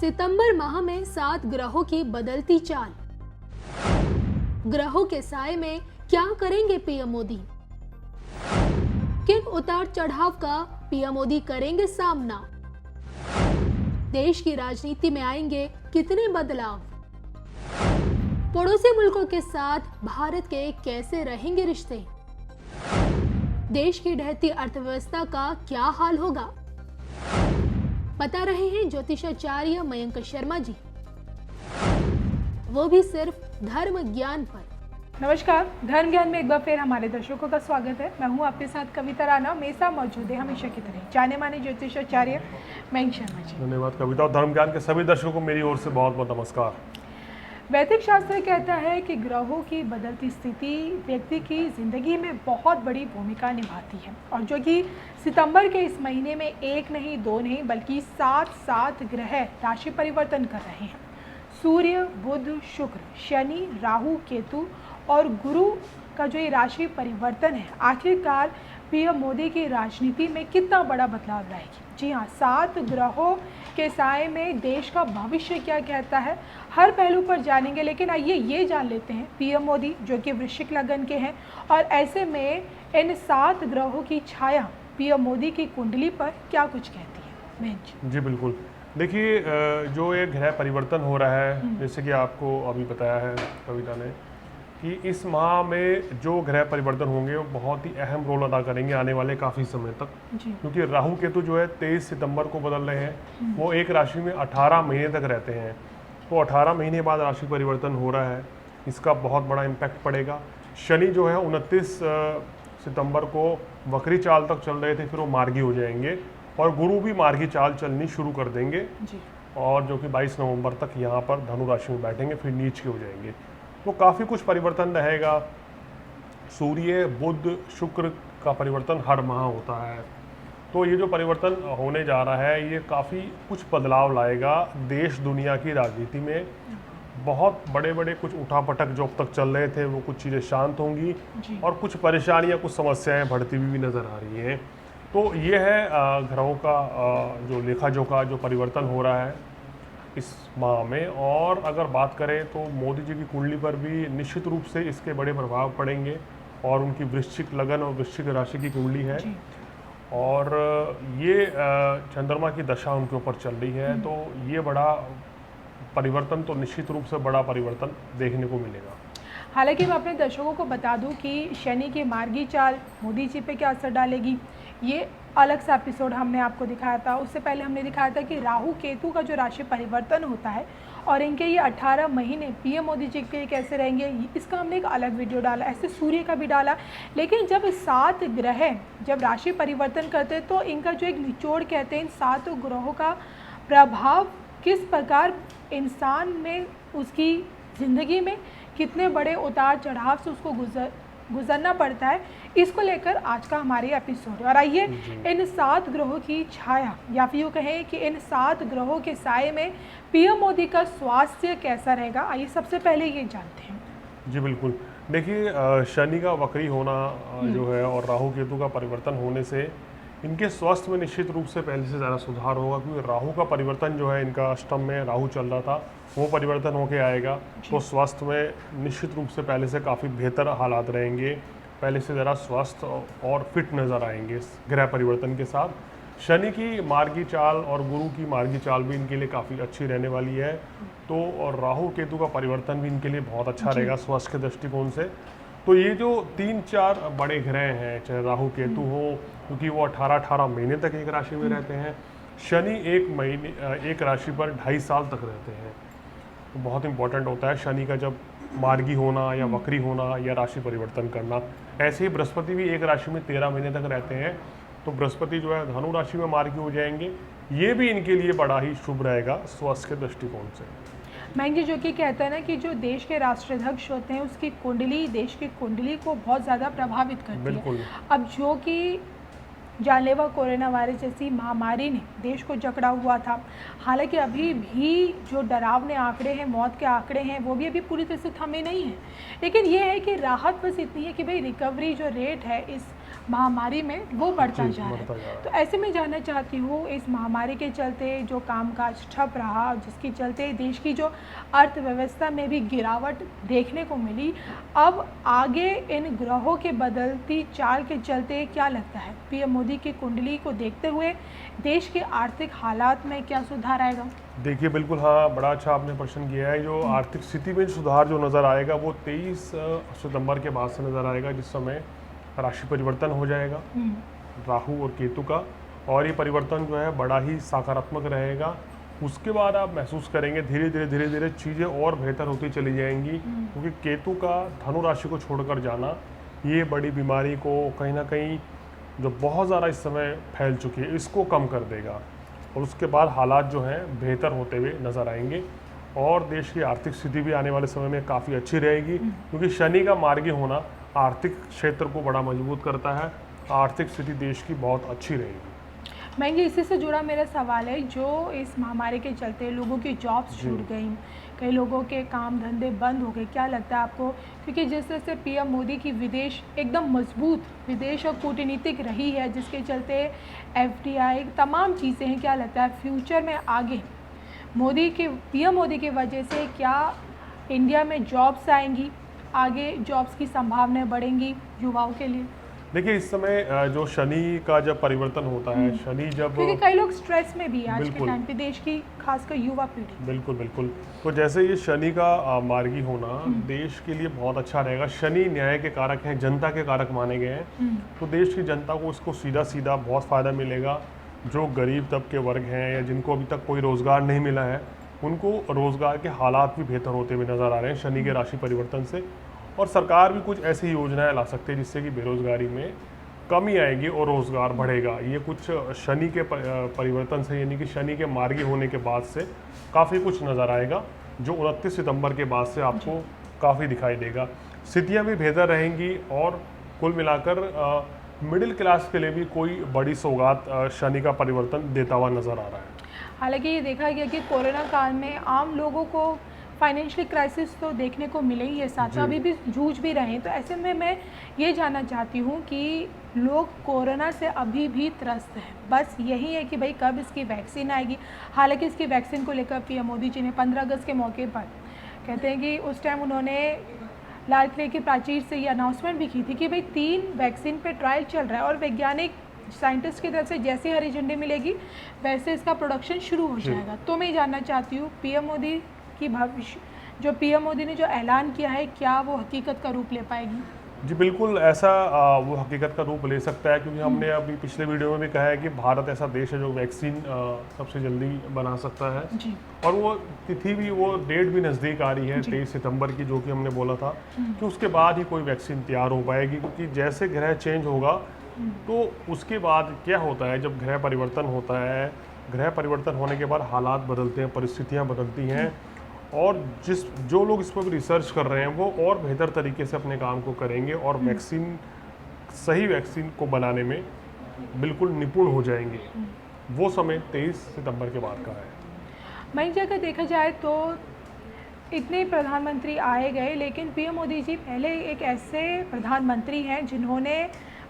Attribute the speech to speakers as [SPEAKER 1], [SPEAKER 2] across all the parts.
[SPEAKER 1] सितंबर माह में 7 ग्रहों की बदलती चाल। ग्रहों के साए में क्या करेंगे पीएम मोदी? किन उतार चढ़ाव का पीएम मोदी करेंगे सामना? देश की राजनीति में आएंगे कितने बदलाव? पड़ोसी मुल्कों के साथ भारत के कैसे रहेंगे रिश्ते? देश की ढहती अर्थव्यवस्था का क्या हाल होगा? बता रहे हैं ज्योतिषाचार्य मयंक शर्मा जी, वो भी सिर्फ धर्म ज्ञान पर।
[SPEAKER 2] नमस्कार, धर्म ज्ञान में एक बार फिर हमारे दर्शकों का स्वागत है। मैं हूं आपके साथ कविता राणा, हमेशा मौजूद है हमेशा की तरह जाने माने ज्योतिषाचार्य मयंक शर्मा जी।
[SPEAKER 3] धन्यवाद कविता। और धर्म ज्ञान के सभी दर्शकों को मेरी ओर से बहुत बहुत नमस्कार।
[SPEAKER 2] वैदिक शास्त्र कहता है कि ग्रहों की बदलती स्थिति व्यक्ति की जिंदगी में बहुत बड़ी भूमिका निभाती है, और जो कि सितंबर के इस महीने में एक नहीं दो नहीं बल्कि 7 ग्रह राशि परिवर्तन कर रहे हैं। सूर्य, बुध, शुक्र, शनि, राहु, केतु और गुरु का जो ये राशि परिवर्तन है, आखिरकार पीएम मोदी की राजनीति में कितना बड़ा बदलाव लाएगी। जी हाँ, 7 ग्रहों के साए में देश का भविष्य क्या कहता है, हर पहलू पर जानेंगे। लेकिन आइए ये जान लेते हैं पीएम मोदी जो कि वृश्चिक लगन के हैं, और ऐसे में इन 7 ग्रहों की छाया पीएम मोदी की कुंडली पर क्या कुछ कहती है। मैं
[SPEAKER 3] जी बिल्कुल, देखिए जो ये ग्रह परिवर्तन हो रहा है, जैसे कि आपको अभी बताया है कविता ने कि इस माह में जो ग्रह परिवर्तन होंगे वो बहुत ही अहम रोल अदा करेंगे आने वाले काफ़ी समय तक, क्योंकि राहु केतु जो है 23 सितंबर को बदल रहे हैं। वो एक राशि में 18 महीने तक रहते हैं, तो 18 महीने बाद राशि परिवर्तन हो रहा है, इसका बहुत बड़ा इम्पैक्ट पड़ेगा। शनि जो है 29 सितंबर को वक्री चाल तक चल रहे थे, फिर वो मार्गी हो जाएंगे, और गुरु भी मार्गी चाल चलनी शुरू कर देंगे, और जो कि 22 नवंबर तक यहाँ पर धनु राशि में बैठेंगे, फिर नीच के हो जाएंगे। तो काफ़ी कुछ परिवर्तन रहेगा। सूर्य, बुध, शुक्र का परिवर्तन हर माह होता है, तो ये जो परिवर्तन होने जा रहा है ये काफ़ी कुछ बदलाव लाएगा देश दुनिया की राजनीति में। बहुत बड़े बड़े कुछ उठापटक जो अब तक चल रहे थे वो कुछ चीज़ें शांत होंगी, और कुछ परेशानियां, कुछ समस्याएं बढ़ती हुई भी नज़र आ रही हैं। तो ये है ग्रहों का जो लेखा जोखा जो परिवर्तन हो रहा है इस माह में। और अगर बात करें तो मोदी जी की कुंडली पर भी निश्चित रूप से इसके बड़े प्रभाव पड़ेंगे, और उनकी वृश्चिक लगन और वृश्चिक राशि की कुंडली है, और ये चंद्रमा की दशा उनके ऊपर चल रही है, तो ये बड़ा परिवर्तन, तो निश्चित रूप से बड़ा परिवर्तन देखने को मिलेगा।
[SPEAKER 2] हालांकि मैं अपने दर्शकों को बता दूं कि शनि की मार्गी चाल मोदी जी पे क्या असर डालेगी, ये अलग सा एपिसोड हमने आपको दिखाया था। उससे पहले हमने दिखाया था कि राहु केतु का जो राशि परिवर्तन होता है और इनके ये 18 महीने पीएम मोदी जी के कैसे रहेंगे, इसका हमने एक अलग वीडियो डाला। ऐसे सूर्य का भी डाला। लेकिन जब 7 ग्रह जब राशि परिवर्तन करते हैं तो इनका जो एक निचोड़ कहते हैं, इन 7 ग्रहों का प्रभाव किस प्रकार इंसान में, उसकी ज़िंदगी में कितने बड़े उतार चढ़ाव से उसको गुजरना पड़ता है, इसको लेकर आज का हमारे एपिसोड। और आइए इन 7 ग्रहों की छाया, या फिर यूँ कहें कि इन 7 ग्रहों के साए में पीएम मोदी का स्वास्थ्य कैसा रहेगा, आइए सबसे पहले ये जानते हैं।
[SPEAKER 3] जी बिल्कुल, देखिए शनि का वक्री होना जो है और राहु केतु का परिवर्तन होने से इनके स्वास्थ्य में निश्चित रूप से पहले से ज़्यादा सुधार होगा, क्योंकि राहु का परिवर्तन जो है, इनका अष्टम में राहु चल रहा था, वो परिवर्तन होके आएगा, तो स्वास्थ्य में निश्चित रूप से पहले से काफ़ी बेहतर हालात रहेंगे, पहले से ज़रा स्वस्थ और फिट नज़र आएंगे इस ग्रह परिवर्तन के साथ। शनि की मार्गी चाल और गुरु की मार्गी चाल भी इनके लिए काफ़ी अच्छी रहने वाली है, तो और राहु केतु का परिवर्तन भी इनके लिए बहुत अच्छा रहेगा स्वास्थ्य के दृष्टिकोण से। तो ये जो 3-4 बड़े ग्रह हैं, चाहे राहु केतु हो, क्योंकि वो 18 महीने तक एक राशि में रहते हैं, शनि एक राशि पर 2.5 साल तक रहते हैं, तो बहुत इंपॉर्टेंट होता है शनि का जब मार्गी होना या वक्री होना या राशि परिवर्तन करना। ऐसे ही बृहस्पति भी एक राशि में 13 महीने तक रहते हैं, तो बृहस्पति जो है धनु राशि में मार्गी हो जाएंगे, ये भी इनके लिए बड़ा ही शुभ रहेगा स्वास्थ्य के दृष्टिकोण से।
[SPEAKER 2] मयंक जी, जो कि कहता है ना कि जो देश के राष्ट्राध्यक्ष होते हैं उसकी कुंडली देश की कुंडली को बहुत ज़्यादा प्रभावित करती है। अब जो कि जानलेवा कोरोना वायरस जैसी महामारी ने देश को जकड़ा हुआ था, हालांकि अभी भी जो डरावने आंकड़े हैं, मौत के आंकड़े हैं, वो भी अभी पूरी तरह से थमे नहीं हैं। लेकिन ये है कि राहत बस इतनी है कि भाई रिकवरी जो रेट है इस महामारी में वो बढ़ता
[SPEAKER 3] जी,
[SPEAKER 2] जा रहा
[SPEAKER 3] बढ़ता जा रहा
[SPEAKER 2] है।
[SPEAKER 3] है।
[SPEAKER 2] तो ऐसे में जानना चाहती हूँ, इस महामारी के चलते जो कामकाज ठप रहा, जिसके चलते देश की जो अर्थव्यवस्था में भी गिरावट देखने को मिली, अब आगे इन ग्रहों के बदलती चाल के चलते क्या लगता है पीएम मोदी की कुंडली को देखते हुए देश के आर्थिक हालात में क्या सुधार आएगा?
[SPEAKER 3] देखिए बिल्कुल, हाँ, बड़ा अच्छा आपने प्रश्न किया है। जो आर्थिक स्थिति में सुधार जो नज़र आएगा वो 23 सितंबर के बाद से नज़र आएगा, जिस समय राशि परिवर्तन हो जाएगा राहु और केतु का, और ये परिवर्तन जो है बड़ा ही सकारात्मक रहेगा। उसके बाद आप महसूस करेंगे धीरे धीरे चीज़ें और बेहतर होती चली जाएंगी, क्योंकि केतु का धनु राशि को छोड़कर जाना ये बड़ी बीमारी को कहीं ना कहीं जो बहुत ज़्यादा इस समय फैल चुकी है इसको कम कर देगा, और उसके बाद हालात जो हैं बेहतर होते हुए नज़र आएंगे, और देश की आर्थिक स्थिति भी आने वाले समय में काफ़ी अच्छी रहेगी, क्योंकि शनि का मार्गी होना आर्थिक क्षेत्र को बड़ा मजबूत करता है। आर्थिक स्थिति देश की बहुत अच्छी रहेगी।
[SPEAKER 2] मैं जी इसी से जुड़ा मेरा सवाल है, जो इस महामारी के चलते लोगों की जॉब्स छूट गई, कई लोगों के काम धंधे बंद हो गए, क्या लगता है आपको? क्योंकि जिस तरह से पीएम मोदी की विदेश एकदम मजबूत विदेश और कूटनीतिक रही है, जिसके चलते एफडीआई तमाम चीज़ें हैं, क्या लगता है फ्यूचर में आगे पीएम मोदी की वजह से क्या इंडिया में जॉब्स आएंगी, आगे जॉब्स की संभावनाएं बढ़ेंगी युवाओं के लिए?
[SPEAKER 3] देखिए इस समय जो शनि का जब परिवर्तन होता है, शनि जब
[SPEAKER 2] क्योंकि कई लोग स्ट्रेस में भी है आज के
[SPEAKER 3] बिल्कुल।
[SPEAKER 2] टाइम पे, देश की खासकर युवा पीढ़ी।
[SPEAKER 3] बिल्कुल, तो जैसे ये शनि का मार्गी होना देश के लिए बहुत अच्छा रहेगा। शनि न्याय के कारक हैं, जनता के कारक माने गए हैं, तो देश की जनता को इसको सीधा बहुत फ़ायदा मिलेगा। जो गरीब तबके वर्ग हैं या जिनको अभी तक कोई रोज़गार नहीं मिला है, उनको रोज़गार के हालात भी बेहतर होते हुए नज़र आ रहे हैं शनि के राशि परिवर्तन से। और सरकार भी कुछ ऐसी योजनाएं ला सकती है जिससे कि बेरोज़गारी में कमी आएगी और रोज़गार बढ़ेगा। ये कुछ शनि के परिवर्तन से, यानी कि शनि के मार्गी होने के बाद से काफ़ी कुछ नज़र आएगा, जो 29 सितंबर के बाद से आपको काफ़ी दिखाई देगा। स्थितियाँ भी बेहतर रहेंगी, और कुल मिलाकर मिडिल क्लास के लिए भी कोई बड़ी सौगात शनि का परिवर्तन देता हुआ नज़र आ रहा है।
[SPEAKER 2] हालांकि ये देखा गया कि कोरोना काल में आम लोगों को फाइनेंशियल क्राइसिस तो देखने को मिले ही है, साथ में अभी भी जूझ भी रहे हैं। तो ऐसे में मैं ये जानना चाहती हूँ कि लोग कोरोना से अभी भी त्रस्त हैं, बस यही है कि भाई कब इसकी वैक्सीन आएगी। हालांकि इसकी वैक्सीन को लेकर पीएम मोदी जी ने 15 अगस्त के मौके पर कहते हैं कि उस टाइम उन्होंने लाल किले की प्राचीर से ये अनाउंसमेंट भी की थी कि भाई 3 वैक्सीन पे ट्रायल चल रहा है, और वैज्ञानिक साइंटिस्ट की तरफ से जैसे हरी झंडी मिलेगी वैसे इसका प्रोडक्शन शुरू हो जाएगा। तो मैं जानना चाहती हूँ पीएम मोदी की भविष्य, जो पीएम मोदी ने जो ऐलान किया है, क्या वो हकीकत का रूप ले पाएगी?
[SPEAKER 3] जी बिल्कुल, ऐसा वो हकीकत का रूप ले सकता है, क्योंकि हमने अभी पिछले वीडियो में भी कहा है कि भारत ऐसा देश है जो वैक्सीन सबसे जल्दी बना सकता है
[SPEAKER 2] जी।
[SPEAKER 3] और वो तिथि भी, वो डेट भी नज़दीक आ रही है 23 सितंबर की, जो कि हमने बोला था कि उसके बाद ही कोई वैक्सीन तैयार हो पाएगी। क्योंकि जैसे ग्रह चेंज होगा तो उसके बाद क्या होता है, जब ग्रह परिवर्तन होता है, ग्रह परिवर्तन होने के बाद हालात बदलते हैं, परिस्थितियाँ बदलती हैं, और जो लोग इस पर रिसर्च कर रहे हैं वो और बेहतर तरीके से अपने काम को करेंगे और सही वैक्सीन को बनाने में बिल्कुल निपुण हो जाएंगे। वो समय 23 सितंबर के बाद का है।
[SPEAKER 2] वहीं अगर देखा जाए तो इतने प्रधानमंत्री आए गए, लेकिन पीएम मोदी जी पहले एक ऐसे प्रधानमंत्री हैं जिन्होंने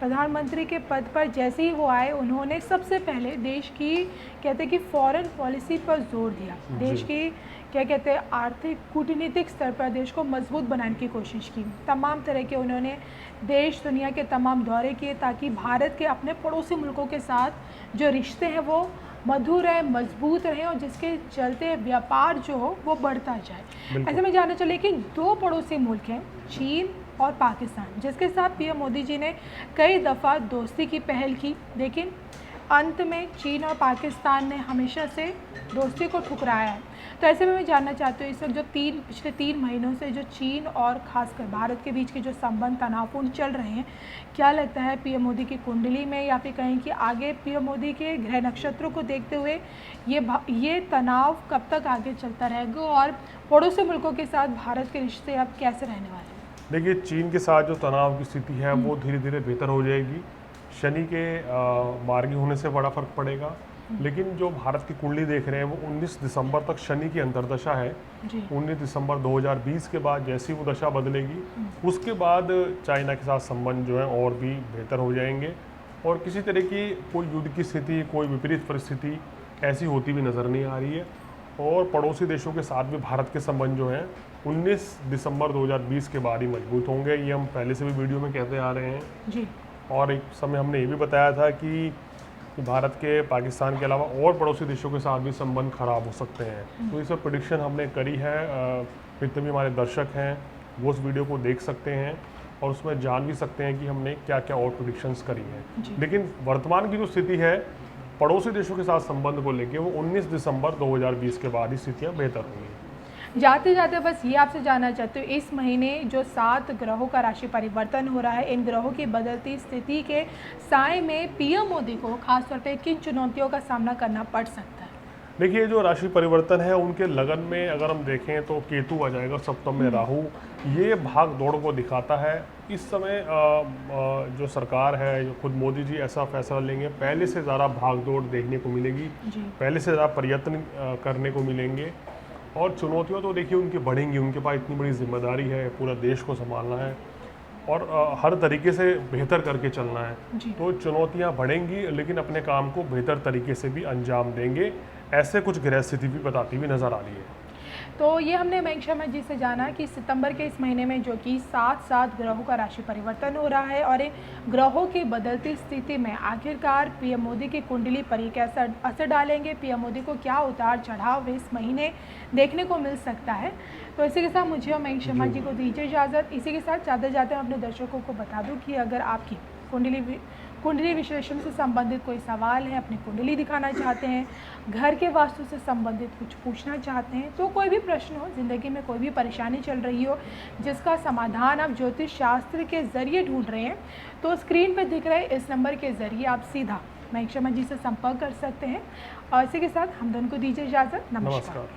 [SPEAKER 2] प्रधानमंत्री के पद पर जैसे ही वो आए, उन्होंने सबसे पहले देश की कहते हैं कि फॉरेन पॉलिसी पर जोर दिया। देश की क्या कहते हैं आर्थिक कूटनीतिक स्तर पर देश को मजबूत बनाने की कोशिश की। तमाम तरह के उन्होंने देश दुनिया के तमाम दौरे किए, ताकि भारत के अपने पड़ोसी मुल्कों के साथ जो रिश्ते हैं वो मधुर रहे, मजबूत रहे, और जिसके चलते व्यापार जो हो वो बढ़ता जाए। ऐसे में जानना चले कि 2 पड़ोसी मुल्क हैं, चीन और पाकिस्तान, जिसके साथ पीएम मोदी जी ने कई दफ़ा दोस्ती की पहल की, लेकिन अंत में चीन और पाकिस्तान ने हमेशा से दोस्ती को ठुकराया है। तो ऐसे में मैं जानना चाहती हूँ, इस वक्त जो पिछले 3 महीनों से जो चीन और ख़ासकर भारत के बीच के जो संबंध तनावपूर्ण चल रहे हैं, क्या लगता है पीएम मोदी की कुंडली में, या फिर कहीं कि आगे पीएम मोदी के ग्रह नक्षत्रों को देखते हुए ये तनाव कब तक आगे चलता रहेगा, और पड़ोसी मुल्कों के साथ भारत के रिश्ते अब कैसे रहने वाले हैं?
[SPEAKER 3] देखिए, चीन के साथ जो तनाव की स्थिति है वो धीरे धीरे बेहतर हो जाएगी। शनि के मार्गी होने से बड़ा फर्क पड़ेगा, लेकिन जो भारत की कुंडली देख रहे हैं वो 19 दिसंबर तक शनि की अंतर्दशा है।
[SPEAKER 2] जी
[SPEAKER 3] 19 दिसंबर 2020 के बाद जैसी वो दशा बदलेगी उसके बाद चाइना के साथ संबंध जो है और भी बेहतर हो जाएंगे और किसी तरह की कोई युद्ध की स्थिति, कोई विपरीत परिस्थिति ऐसी होती भी नज़र नहीं आ रही है। और पड़ोसी देशों के साथ भी भारत के संबंध जो हैं 19 दिसंबर 2020 के बाद ही मजबूत होंगे। ये हम पहले से भी वीडियो में कहते आ रहे हैं
[SPEAKER 2] जी
[SPEAKER 3] और एक समय हमने ये भी बताया था कि भारत के पाकिस्तान के अलावा और पड़ोसी देशों के साथ भी संबंध खराब हो सकते हैं। तो ये सब प्रेडिक्शन हमने करी है। जितने भी हमारे दर्शक हैं वो उस वीडियो को देख सकते हैं और उसमें जान भी सकते हैं कि हमने क्या क्या और प्रेडिक्शंस करी हैं। लेकिन वर्तमान की जो स्थिति है पड़ोसी देशों के साथ संबंध को लेके वो 19 दिसंबर 2020 के बाद ही स्थितियाँ बेहतर होंगी।
[SPEAKER 2] जाते जाते बस ये आपसे जानना चाहते हो, इस महीने जो 7 ग्रहों का राशि परिवर्तन हो रहा है, इन ग्रहों की बदलती स्थिति के साए में पीएम मोदी को खासतौर पे किन चुनौतियों का सामना करना पड़ सकता है?
[SPEAKER 3] देखिए जो राशि परिवर्तन है उनके लगन में अगर हम देखें तो केतु आ जाएगा, सप्तम में राहु, ये भाग दौड़ को दिखाता है। इस समय जो सरकार है, जो खुद मोदी जी ऐसा फैसला लेंगे, पहले से ज़्यादा भाग दौड़ देखने को मिलेगी, पहले से ज़्यादा प्रयत्न करने को मिलेंगे और चुनौतियाँ तो देखिए उनकी बढ़ेंगी। उनके पास इतनी बड़ी जिम्मेदारी है, पूरा देश को संभालना है और हर तरीके से बेहतर करके चलना है। तो चुनौतियाँ बढ़ेंगी लेकिन अपने काम को बेहतर तरीके से भी अंजाम देंगे, ऐसे कुछ ग्रह स्थिति भी बताती हुई नज़र आ रही है।
[SPEAKER 2] तो ये हमने मयंक शर्मा जी से जाना कि सितंबर के इस महीने में जो कि 7 ग्रहों का राशि परिवर्तन हो रहा है और ग्रहों की बदलती स्थिति में आखिरकार पीएम मोदी की कुंडली पर ये कैसा असर डालेंगे, पीएम मोदी को क्या उतार चढ़ाव इस महीने देखने को मिल सकता है। तो इसी के साथ मुझे और मयंक शर्मा जी को दीजिए इजाज़त। इसी के साथ जाते जाते मैं अपने दर्शकों को बता दूँ कि अगर आपकी कुंडली विश्लेषण से संबंधित कोई सवाल है, अपनी कुंडली दिखाना चाहते हैं, घर के वास्तु से संबंधित कुछ पूछना चाहते हैं, तो कोई भी प्रश्न हो, ज़िंदगी में कोई भी परेशानी चल रही हो जिसका समाधान आप ज्योतिष शास्त्र के ज़रिए ढूंढ रहे हैं, तो स्क्रीन पर दिख रहे इस नंबर के ज़रिए आप सीधा मयंक शर्मा जी से संपर्क कर सकते हैं। और इसी के साथ हम दोनों को दीजिए इजाज़त। नमस्कार।